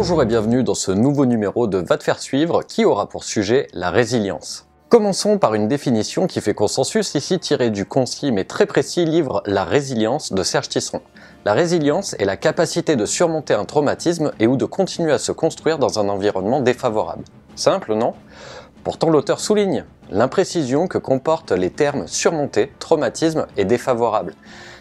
Bonjour et bienvenue dans ce nouveau numéro de Va te faire suivre qui aura pour sujet la résilience. Commençons par une définition qui fait consensus ici tirée du concis mais très précis livre La résilience de Serge Tisseron. La résilience est la capacité de surmonter un traumatisme et ou de continuer à se construire dans un environnement défavorable. Simple, non ? Pourtant l'auteur souligne l'imprécision que comportent les termes surmonter, traumatisme et défavorable.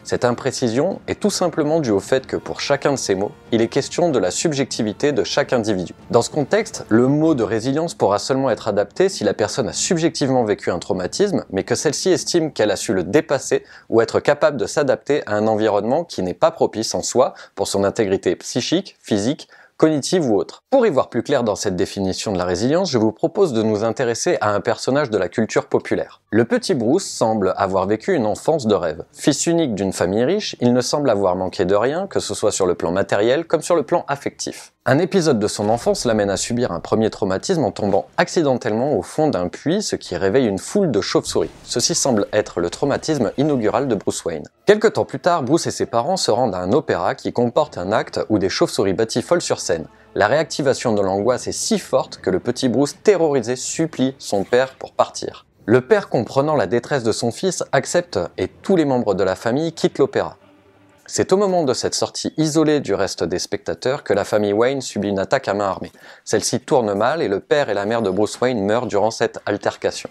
Cette imprécision est tout simplement due au fait que pour chacun de ces mots, il est question de la subjectivité de chaque individu. Dans ce contexte, le mot de résilience pourra seulement être adapté si la personne a subjectivement vécu un traumatisme, mais que celle-ci estime qu'elle a su le dépasser ou être capable de s'adapter à un environnement qui n'est pas propice en soi pour son intégrité psychique, physique, cognitive ou autre. Pour y voir plus clair dans cette définition de la résilience, je vous propose de nous intéresser à un personnage de la culture populaire. Le petit Bruce semble avoir vécu une enfance de rêve. Fils unique d'une famille riche, il ne semble avoir manqué de rien, que ce soit sur le plan matériel comme sur le plan affectif. Un épisode de son enfance l'amène à subir un premier traumatisme en tombant accidentellement au fond d'un puits, ce qui réveille une foule de chauves-souris. Ceci semble être le traumatisme inaugural de Bruce Wayne. Quelque temps plus tard, Bruce et ses parents se rendent à un opéra qui comporte un acte où des chauves-souris batifolent sur scène. La réactivation de l'angoisse est si forte que le petit Bruce, terrorisé, supplie son père pour partir. Le père, comprenant la détresse de son fils, accepte et tous les membres de la famille quittent l'opéra. C'est au moment de cette sortie isolée du reste des spectateurs que la famille Wayne subit une attaque à main armée. Celle-ci tourne mal et le père et la mère de Bruce Wayne meurent durant cette altercation.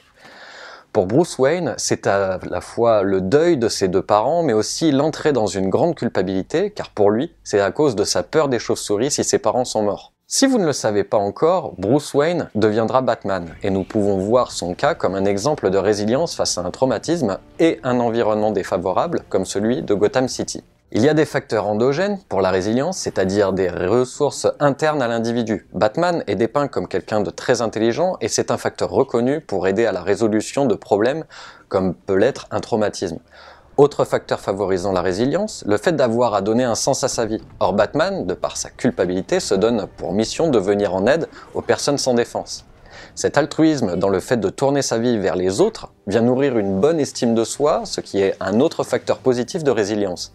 Pour Bruce Wayne, c'est à la fois le deuil de ses deux parents, mais aussi l'entrée dans une grande culpabilité, car pour lui, c'est à cause de sa peur des chauves-souris si ses parents sont morts. Si vous ne le savez pas encore, Bruce Wayne deviendra Batman, et nous pouvons voir son cas comme un exemple de résilience face à un traumatisme et un environnement défavorable, comme celui de Gotham City. Il y a des facteurs endogènes pour la résilience, c'est-à-dire des ressources internes à l'individu. Batman est dépeint comme quelqu'un de très intelligent et c'est un facteur reconnu pour aider à la résolution de problèmes comme peut l'être un traumatisme. Autre facteur favorisant la résilience, le fait d'avoir à donner un sens à sa vie. Or Batman, de par sa culpabilité, se donne pour mission de venir en aide aux personnes sans défense. Cet altruisme dans le fait de tourner sa vie vers les autres vient nourrir une bonne estime de soi, ce qui est un autre facteur positif de résilience.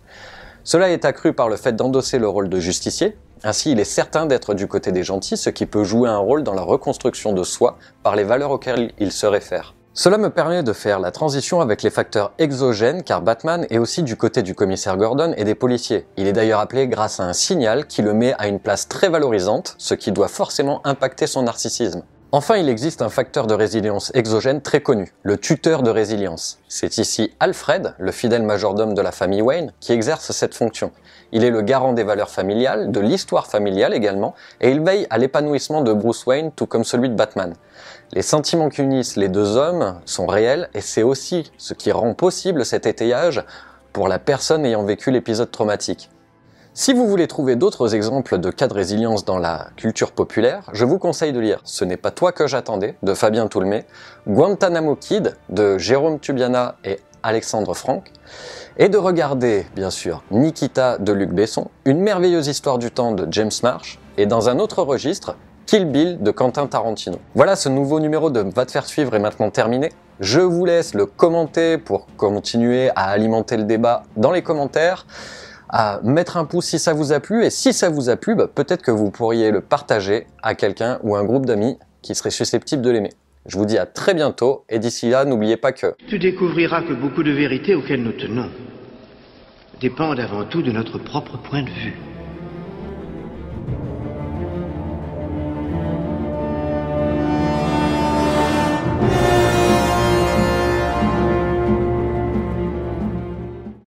Cela est accru par le fait d'endosser le rôle de justicier, ainsi il est certain d'être du côté des gentils, ce qui peut jouer un rôle dans la reconstruction de soi par les valeurs auxquelles il se réfère. Cela me permet de faire la transition avec les facteurs exogènes car Batman est aussi du côté du commissaire Gordon et des policiers. Il est d'ailleurs appelé grâce à un signal qui le met à une place très valorisante, ce qui doit forcément impacter son narcissisme. Enfin, il existe un facteur de résilience exogène très connu, le tuteur de résilience. C'est ici Alfred, le fidèle majordome de la famille Wayne, qui exerce cette fonction. Il est le garant des valeurs familiales, de l'histoire familiale également, et il veille à l'épanouissement de Bruce Wayne tout comme celui de Batman. Les sentiments qui unissent les deux hommes sont réels et c'est aussi ce qui rend possible cet étayage pour la personne ayant vécu l'épisode traumatique. Si vous voulez trouver d'autres exemples de cas de résilience dans la culture populaire, je vous conseille de lire Ce n'est pas toi que j'attendais de Fabien Toulmé, Guantanamo Kid de Jérôme Tubiana et Alexandre Franck, et de regarder, bien sûr, Nikita de Luc Besson, Une merveilleuse histoire du temps de James Marsh, et dans un autre registre, Kill Bill de Quentin Tarantino. Voilà, ce nouveau numéro de Va te faire suivre est maintenant terminé. Je vous laisse le commenter pour continuer à alimenter le débat dans les commentaires, à mettre un pouce si ça vous a plu, et si ça vous a plu, peut-être que vous pourriez le partager à quelqu'un ou un groupe d'amis qui serait susceptible de l'aimer. Je vous dis à très bientôt, et d'ici là, n'oubliez pas que... Tu découvriras que beaucoup de vérités auxquelles nous tenons dépendent avant tout de notre propre point de vue.